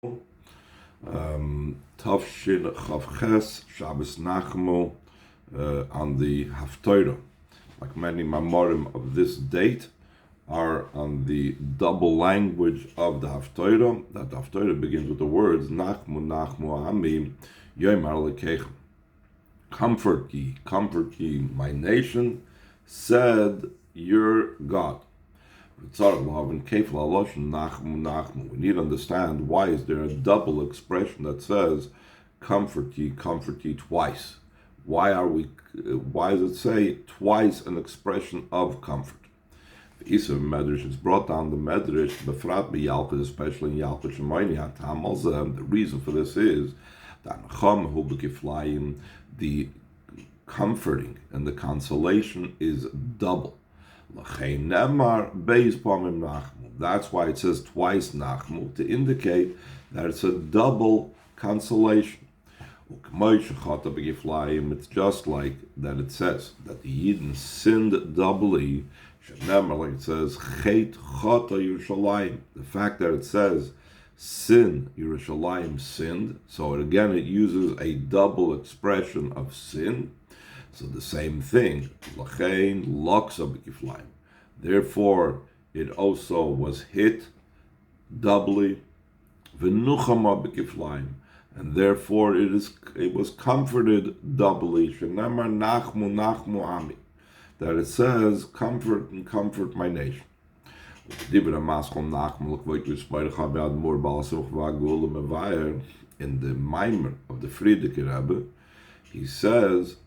Tafshin Chavches, Shabbos נחמו, on the Haftorah. Like many Mamorim of this date are on the double language of the Haftorah. That Haftorah begins with the words נחmu, נחmu, Ami, Yoimar Lekechem. Comfort ye, my nation, said your God. We need to understand why is there a double expression that says comfort ye twice. Why does it say twice an expression of comfort? The Isa Medrash is brought down the Medrash, Befrat B'Yalkut, especially in Yalkut Shemayni Hatam Alzem. The reason for this is that נחmo B'Kiflayim, the comforting and the consolation is double. That's why it says twice נחmu, to indicate that it's a double consolation. It's just like that it says that the Yidden sinned doubly. Like it says, the fact that it says sin, Yerushalayim sinned, so it uses a double expression of sin. So the same thing, therefore it also was hit doubly, and therefore it was comforted doubly. That it says, comfort my nation. In the Maimer of the Frierdiker Rebbe, he says,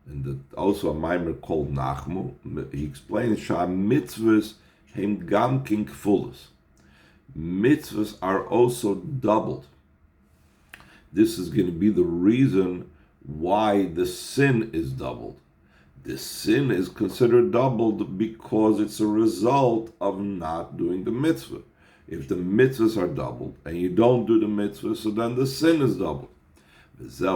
and also a Maimer called נחmo, he explains Shah mitzvahs hem gam king fullest. Mitzvahs are also doubled. This is going to be the reason why the sin is doubled. The sin is considered doubled because it's a result of not doing the mitzvah. If the mitzvahs are doubled and you don't do the mitzvah, so then the sin is doubled. That's the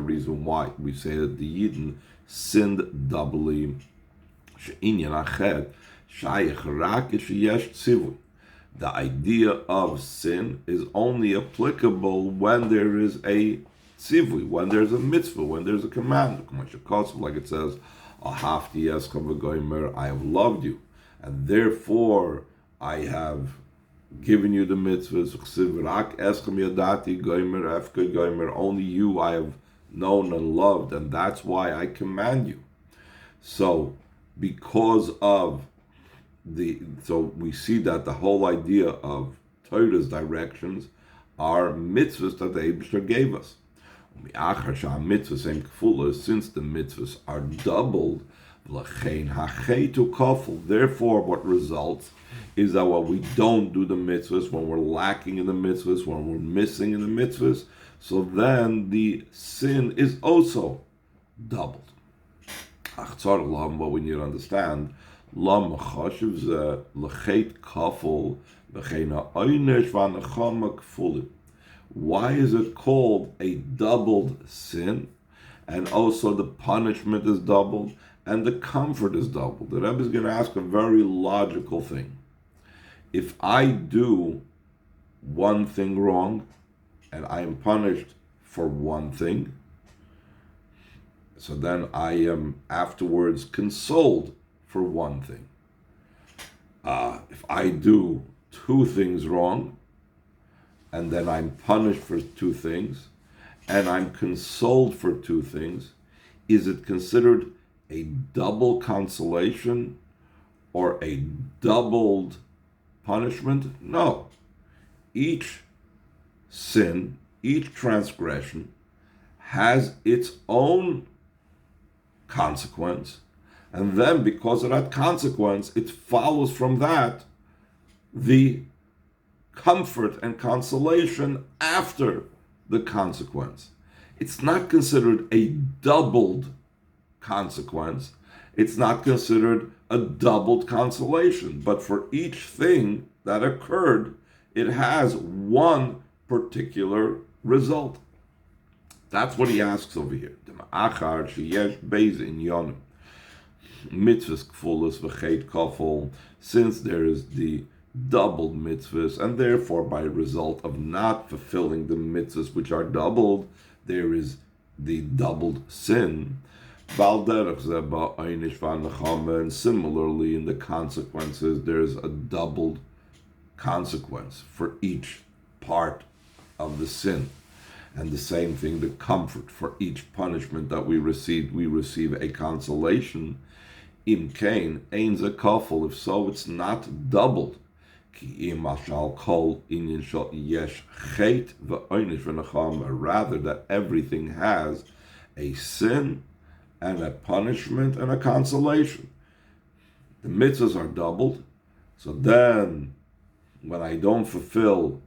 reason why we say that the Yidden sinned doubly. The idea of sin is only applicable when there is a tzivui, when there's a mitzvah, when there's a command. Like it says, I have loved you, and therefore I have given you the mitzvahs. Only you I have known and loved, and that's why I command you. So, because of so we see that the whole idea of Torah's directions are mitzvahs that the Eibishter gave us. Since the mitzvahs are doubled, therefore what results is that when we don't do the mitzvahs, when we're lacking in the mitzvahs, when we're missing in the mitzvahs, so then the sin is also doubled. What we need to understand, why is it called a doubled sin? And also the punishment is doubled and the comfort is doubled. The Rebbe is going to ask a very logical thing. If I do one thing wrong and I am punished for one thing, so then I am afterwards consoled for one thing. If I do two things wrong, and then I'm punished for two things, and I'm consoled for two things, is it considered a double consolation or a doubled punishment? No. Each sin, each transgression has its own consequence, and then because of that consequence, it follows from that the comfort and consolation after the consequence. It's not considered a doubled consequence. It's not considered a doubled consolation. But for each thing that occurred, it has one particular result. That's what he asks over here. Mitzvahs kfulas v'chet kafel, since there is the doubled mitzvahs, and therefore by result of not fulfilling the mitzvahs which are doubled, there is the doubled sin. And similarly, in the consequences, there's a doubled consequence for each part of the sin. And the same thing, the comfort for each punishment that we receive a consolation. Im kain ein ze kafel, if so, it's not doubled. Ki im mashal kol inyan shal yesh chet ve'onish v'nachama, rather that everything has a sin and a punishment and a consolation. The mitzvahs are doubled, so then when I don't fulfill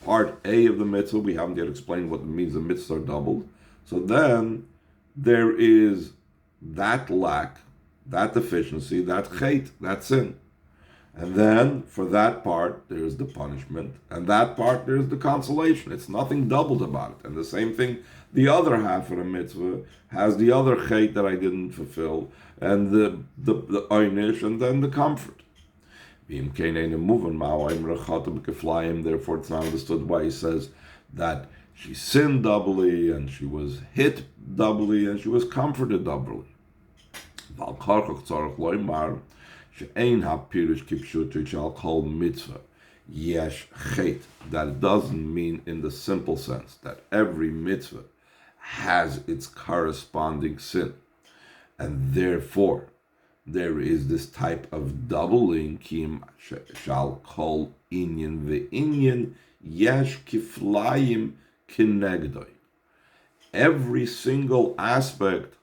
part A of the mitzvah, we haven't yet explained what it means the mitzvahs are doubled, so then there is that lack, that deficiency, that chet, that sin. And then for that part, there's the punishment, and that part, there's the consolation. It's nothing doubled about it. And the same thing, the other half of the mitzvah has the other chet that I didn't fulfill, and the einish, and then the comfort. Therefore, it's not understood why he says that she sinned doubly, and she was hit doubly, and she was comforted doubly. That it doesn't mean in the simple sense that every mitzvah has its corresponding sin, and therefore there is this type of doubling. Kim shall call inyan ve'inyan yesh kiflayim kinegdoi. Every single aspect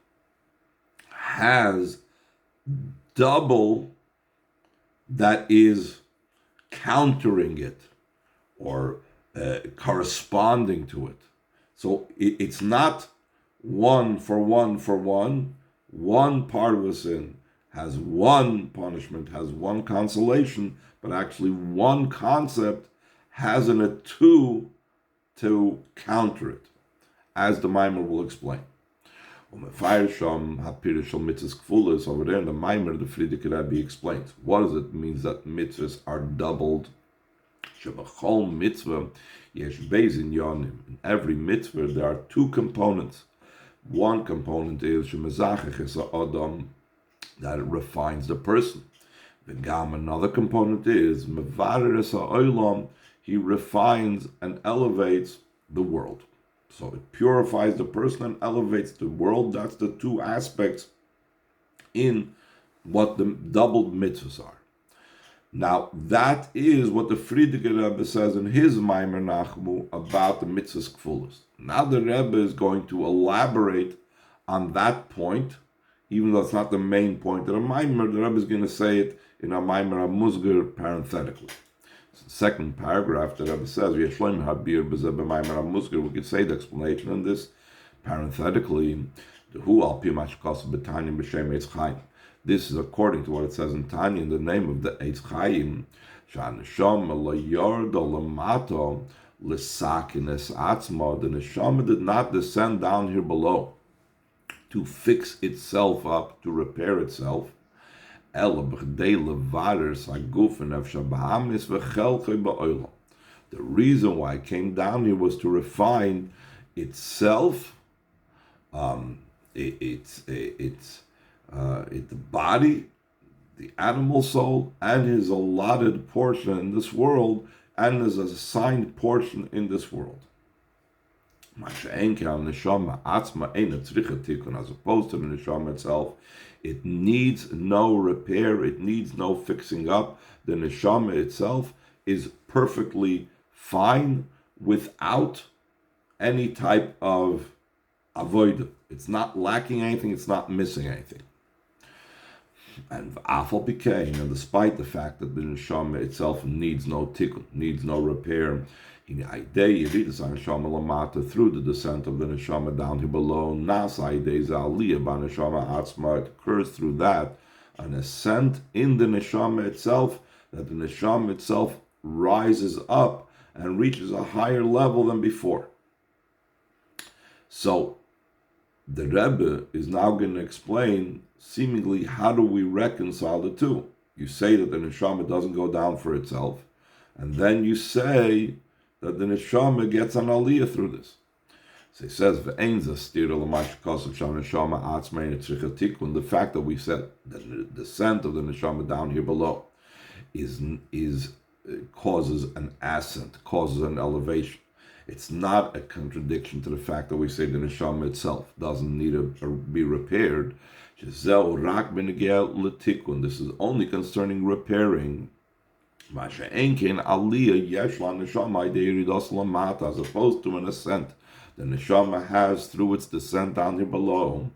has double that is countering it or corresponding to it. So it's not one for one for one. One part of a sin has one punishment, has one consolation, but actually one concept has in it two to counter it, as the Maimer will explain. Over there in the Maimer, the Frierdiker Rebbe explains, what does it mean that mitzvahs are doubled? In every mitzvah there are two components. One component is that it refines the person. Another component is he refines and elevates the world. So it purifies the person and elevates the world. That's the two aspects in what the doubled mitzvahs are. Now, that is what the Frierdiker Rebbe says in his Maimer נחmo about the mitzvahs kfulas. Now the Rebbe is going to elaborate on that point, even though it's not the main point of the Maimer. The Rebbe is going to say it in a Maimer Musgar parenthetically. Second paragraph, the Rebbe says, we could say the explanation in this parenthetically. This is according to what it says in Tanya in the name of the Eitz Chaim. The neshama did not descend down here below to fix itself up, to repair itself. The reason why it came down here was to refine itself, the body, the animal soul, and his allotted portion in this world, and his assigned portion in this world. As opposed to the neshama itself, it needs no repair, it needs no fixing up. The neshama itself is perfectly fine without any type of avodah. It's not lacking anything, it's not missing anything. And despite the fact that the neshama itself needs no tikkun, needs no repair, through the descent of the neshama down here below, it occurs through that an ascent in the neshama itself, that the neshama itself rises up and reaches a higher level than before. So the Rebbe is now going to explain seemingly how do we reconcile the two. You say that the neshama doesn't go down for itself, and then you say that the neshama gets an aliyah through this. So he says, the fact that we said that the descent of the neshama down here below is causes an ascent, causes an elevation. It's not a contradiction to the fact that we say the neshama itself doesn't need to be repaired. This is only concerning repairing. As opposed to an ascent the neshama has through its descent down here below.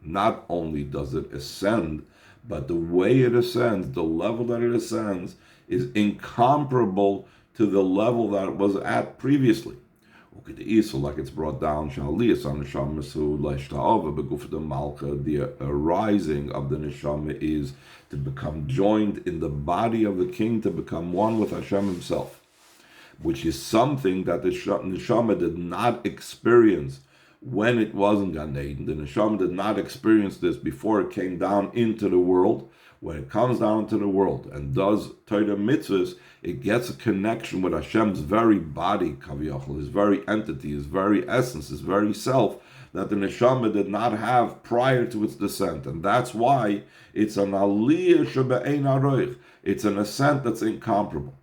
Not only does it ascend, but the way it ascends, the level that it ascends, is incomparable to the level that it was at previously. Like it's brought down, the arising of the neshama is to become joined in the body of the king, to become one with Hashem himself, which is something that the neshama did not experience when it was in Gan Eden. The neshama did not experience this before it came down into the world. When it comes down into the world and does Torah mitzvahs, it gets a connection with Hashem's very body, kaviyachol, his very entity, his very essence, his very self, that the neshama did not have prior to its descent. And that's why it's an aliyah shebe'ein aroich. It's an ascent that's incomparable.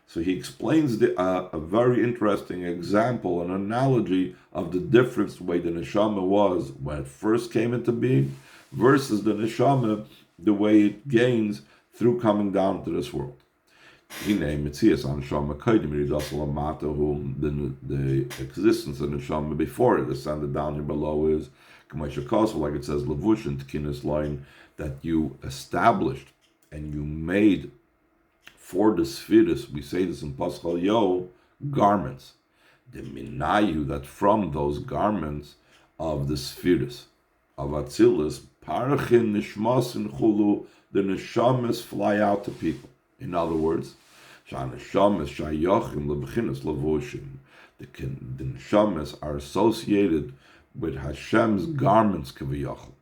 So he explains a very interesting example, an analogy of the difference the way the neshama was when it first came into being versus the neshama the way it gains through coming down to this world. The existence of the neshama before it descended down here below is, like it says, Levushin Tkinis line, that you established and you made for the spheres, we say this in Paschal Yo, garments. The minayu, that from those garments of the spheres, of Atzilus, parachin nishmasin chulu, the neshamas fly out to people. In other words, the neshamas are associated with Hashem's garments, kaviyachol.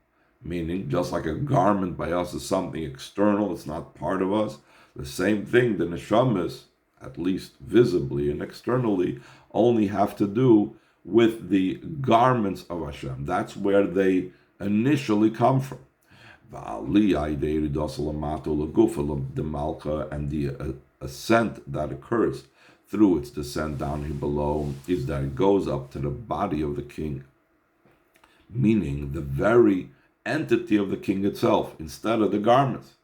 Meaning, just like a garment by us is something external, it's not part of us, the same thing, the neshamas, at least visibly and externally, only have to do with the garments of Hashem. That's where they initially come from. And the ascent that occurs through its descent down here below is that it goes up to the body of the king, meaning the very entity of the king itself, instead of the garments.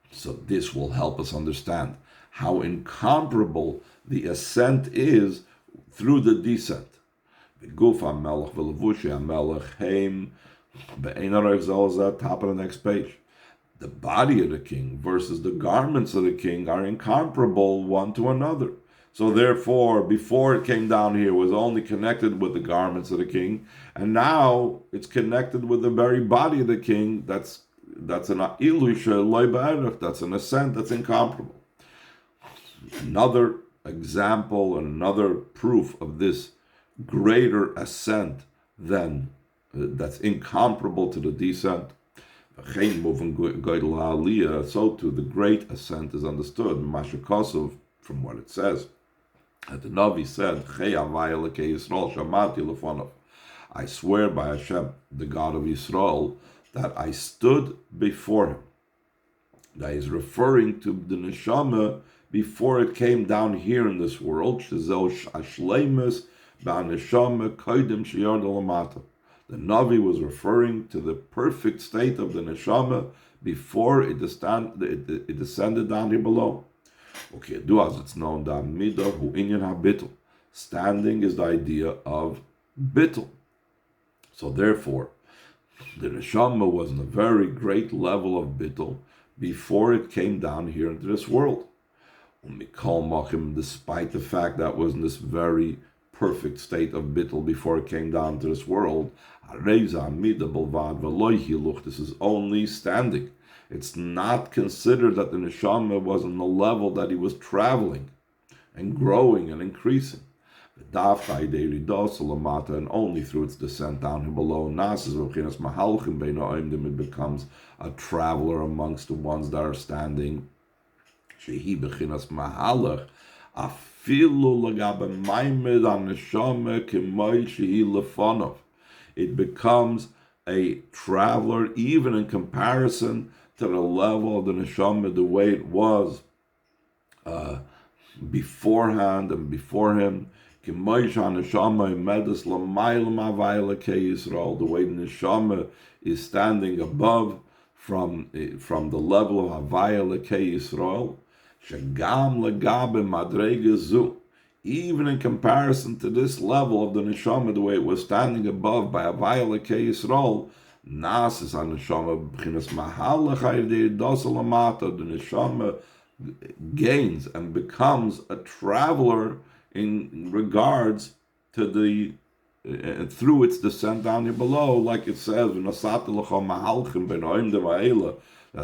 So this will help us understand how incomparable the ascent is through the descent. Top of the next page. The body of the king versus the garments of the king are incomparable one to another. So therefore, before it came down here, it was only connected with the garments of the king, and now it's connected with the very body of the king. That's an ilusha loy, that's an ascent that's incomparable. Another example and another proof of this greater ascent than that's incomparable to the descent. So too the great ascent is understood. Mashakosov, from what it says, that the Navi said, I swear by Hashem, the God of Yisrael, that I stood before him. That is referring to the neshama before it came down here in this world. The Navi was referring to the perfect state of the neshama before it descended down here below. Okay, do as it's known that midah hu inyan habittul. Standing is the idea of bittul. So therefore, the neshama was in a very great level of bittul before it came down here into this world. Despite the fact that was in this very perfect state of bittul before it came down to this world, this is only standing. It's not considered that the neshama was on the level that he was traveling and growing and increasing. And only through its descent down here below, it becomes a traveler amongst the ones that are standing. It becomes a traveler even in comparison to the level of the neshama, the way it was beforehand and before him. The way the neshama is standing above from the level of Havaya Lekei Yisrael, Shagam Legabe Madrege Zu, even in comparison to this level of the neshama, the way it was standing above by Havaya Lekei Yisrael, Nasis HaNeshama B'chinas Mahalach HaYidei Dosel Amata, the neshama gains and becomes a traveler in regards to the through its descent down here below, like it says that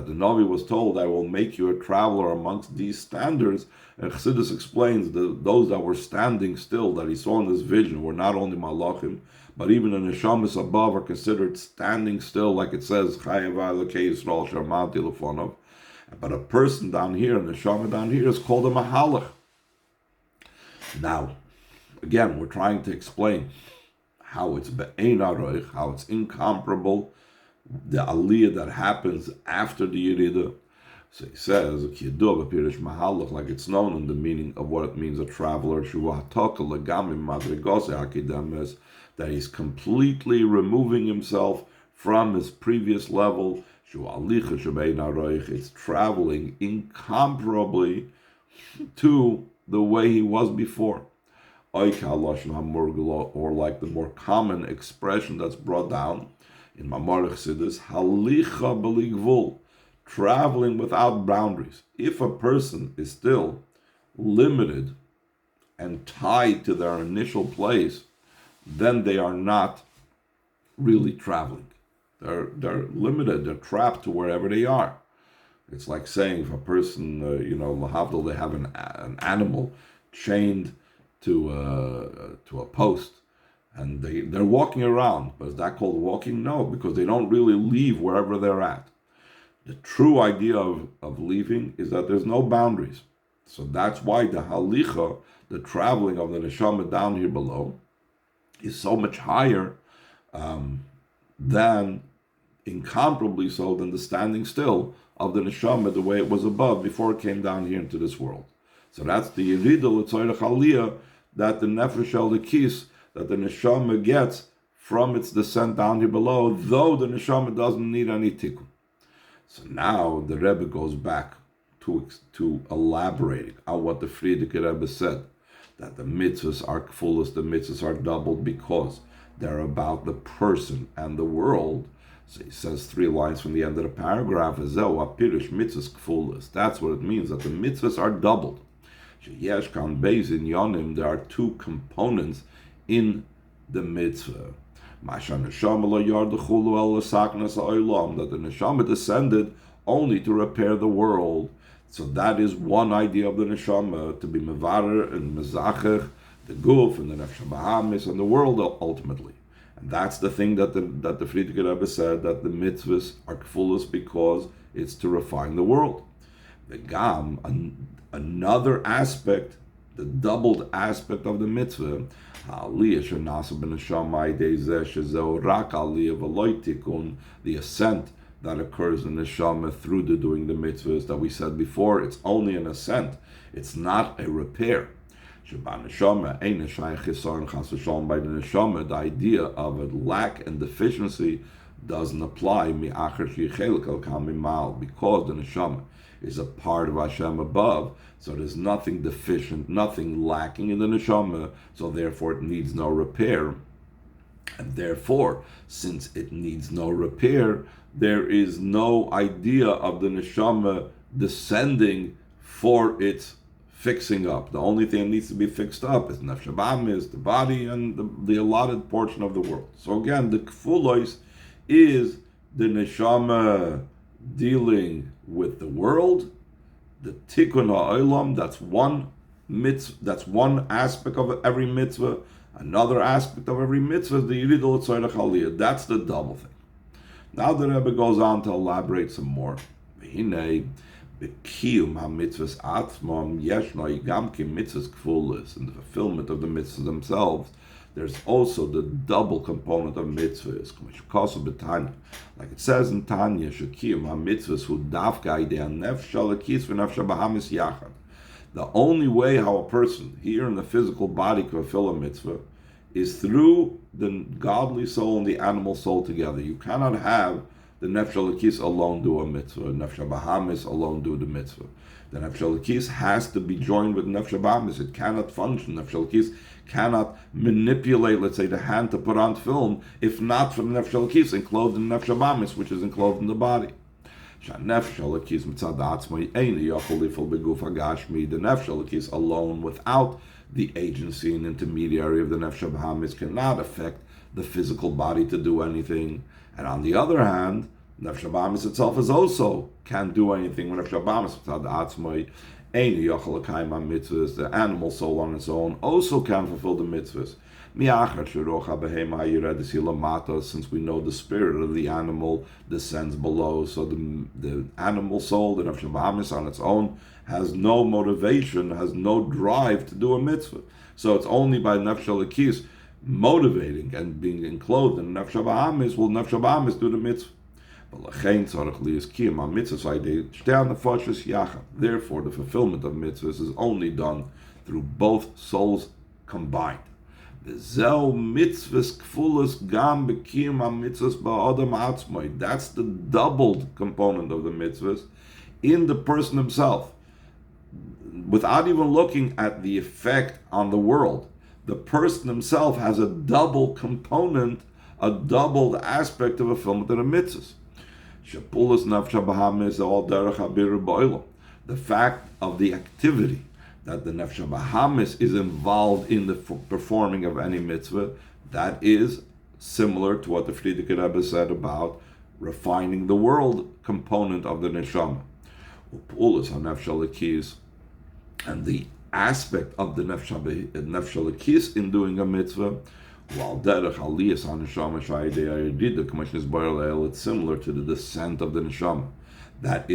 the Navi was told, I will make you a traveler amongst these standards. And Chassidus explains that those that were standing still, that he saw in this vision, were not only malachim, but even the neshamas above are considered standing still, like it says, but a person down here, and the neshama down here, is called a mahalach. Now, again, we're trying to explain how it's be'ein aroich, how it's incomparable, the aliyah that happens after the Yerida. So he says, like it's known in the meaning of what it means, a traveler, that he's completely removing himself from his previous level. It's traveling incomparably to the way he was before. Or like the more common expression that's brought down in Mamar Chassidus, halicha b'li gvul, traveling without boundaries. If a person is still limited and tied to their initial place, then they are not really traveling. They're limited. They're trapped to wherever they are. It's like saying if a person, lahavdil, they have an animal chained to a post, and they're walking around. But is that called walking? No, because they don't really leave wherever they're at. The true idea of leaving is that there's no boundaries. So that's why the halicha, the traveling of the neshama down here below, is so much higher than, incomparably so, than the standing still of the neshama the way it was above before it came down here into this world. So that's the yerida l'tzoyrech aliyah, that the nefesh elikis, that the neshama gets from its descent down here below, though the neshama doesn't need any tikkun. So now the Rebbe goes back to elaborating on what the Frierdiker Rebbe said, that the mitzvahs are fullest, the mitzvahs are doubled because they're about the person and the world. So he says 3 lines from the end of the paragraph, that's what it means, that the mitzvahs are doubled. There are 2 components in the mitzvah. That the neshama descended only to repair the world. So that is one idea of the neshama, to be mevarer and mezacher, the guf and the nefesh bahamis and the world ultimately. And that's the thing that the Frierdiker Rebbe said, that the mitzvahs are fullest because it's to refine the world. The gam, another aspect, the doubled aspect of the mitzvah, the ascent that occurs in the neshama through the doing the mitzvahs that we said before, it's only an ascent, it's not a repair. By the neshama, the idea of a lack and deficiency doesn't apply because the neshama is a part of Hashem above, so there's nothing deficient, nothing lacking in the neshama, so therefore it needs no repair. And therefore, since it needs no repair, there is no idea of the neshama descending for its fixing up. The only thing that needs to be fixed up is nefesh bahamis, the body, and the allotted portion of the world. So again, the kfulos is the neshama dealing with the world, the tikkun ha'olam, that's one mitzvah. That's one aspect of every mitzvah. Another aspect of every mitzvah is the Yiridah L'Tzorech Aliyah. That's the double thing. Now the Rebbe goes on to elaborate some more. In the fulfillment of the mitzvahs themselves, there's also the double component of mitzvahs. Like it says in Tanya, the only way how a person here in the physical body can fulfill a mitzvah is through the godly soul and the animal soul together. You cannot have the Nefesh Elokis alone do a mitzvah, Nefesh Bahamis alone do the mitzvah. The Nefesh Elokis has to be joined with Nefesh Bahamis. It cannot function. Nefesh Elokis cannot manipulate, let's say, the hand to put on film, if not for the Nefesh Elokis enclosed in Nefesh Bahamis, which is enclosed in the body. The Nefesh Elokis alone, without the agency and intermediary of the Nefesh Bahamis, cannot affect the physical body to do anything. And on the other hand, Nefesh Bahamis itself is also can't do anything when Nefesh Bahamis the animal soul on its own also can fulfill the mitzvahs. Since we know the spirit of the animal descends below, so the animal soul, the Nefesh Bahamis on its own, has no motivation, has no drive to do a mitzvah. So it's only by Nefesh Elokis motivating and being enclosed in Nefesh Bahamis will Nefesh Bahamis do the mitzvah. Therefore, the fulfillment of mitzvahs is only done through both souls combined. That's the doubled component of the mitzvahs in the person himself. Without even looking at the effect on the world, the person himself has a double component, a doubled aspect of fulfillment of the mitzvahs. The fact of the activity that the Nefesh Bahamis is involved in the performing of any mitzvah, that is similar to what the Frierdiker Rebbe said about refining the world component of the neshama. And the aspect of the Nefesh Elokis in doing a mitzvah, while derech aliyas on neshama shayidei ayidid, it's similar to the descent of the neshama. That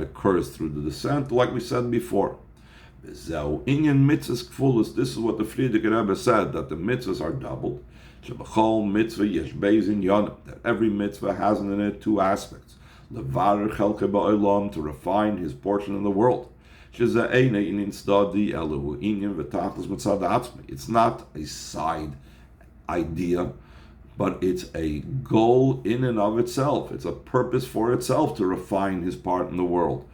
occurs through the descent, like we said before. This is what the Frierdiker Rebbe said, that the mitzvahs are doubled. That every mitzvah has in it two aspects. To refine his portion in the world. It's not a side idea, but it's a goal in and of itself. It's a purpose for itself to refine his part in the world.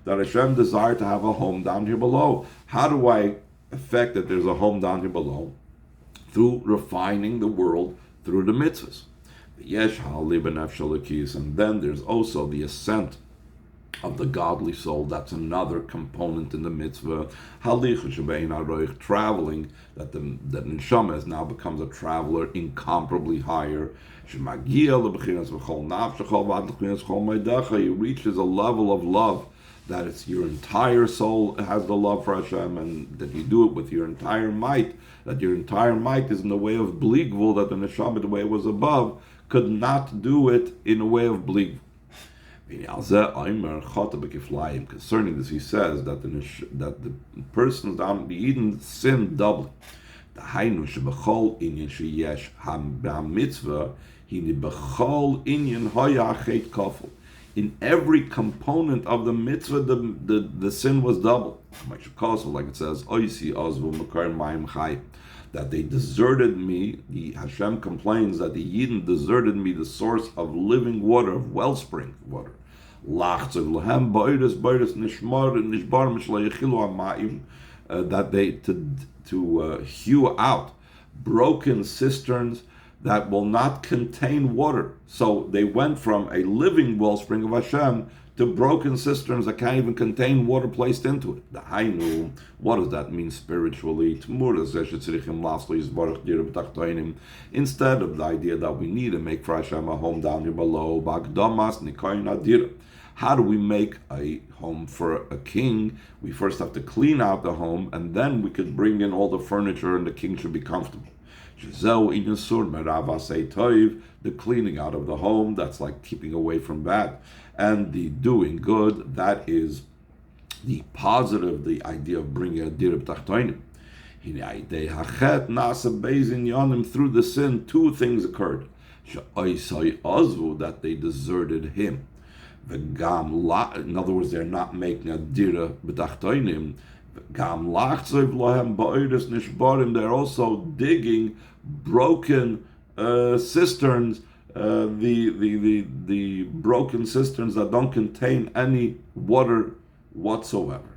That Hashem desired to have a home down here below. How do I affect that there's a home down here below? Through refining the world through the mitzvahs. And then there's also the ascent of the godly soul. That's another component in the mitzvah. Traveling, that the neshama has now becomes a traveler incomparably higher. He reaches a level of love that it's your entire soul has the love for Hashem, and that you do it with your entire might. That your entire might is in the way of bligvul, that the neshama, the way it was above, could not do it in a way of bligvul. Concerning this, he says that the persons down the Eden sin doubly. In every component of the mitzvah, the sin was double. Like it says, that they deserted me. Hashem complains that the Yidden deserted me, the source of living water, of wellspring water. That they to hew out broken cisterns that will not contain water. So they went from a living wellspring of Hashem to broken cisterns that can't even contain water placed into it. The Hainu, what does that mean spiritually? Instead of the idea that we need to make for Hashem a home down here below, How do we make a home for a king? We first have to clean out the home, and then we could bring in all the furniture, and the king should be comfortable. The cleaning out of the home, that's like keeping away from bad. And the doing good, that is the positive, the idea of bringing a dir b'tachtonim. Through the sin, two things occurred. That they deserted him. In other words, they're not making a dira b'tachtonim. They're also digging broken cisterns, the broken cisterns that don't contain any water whatsoever.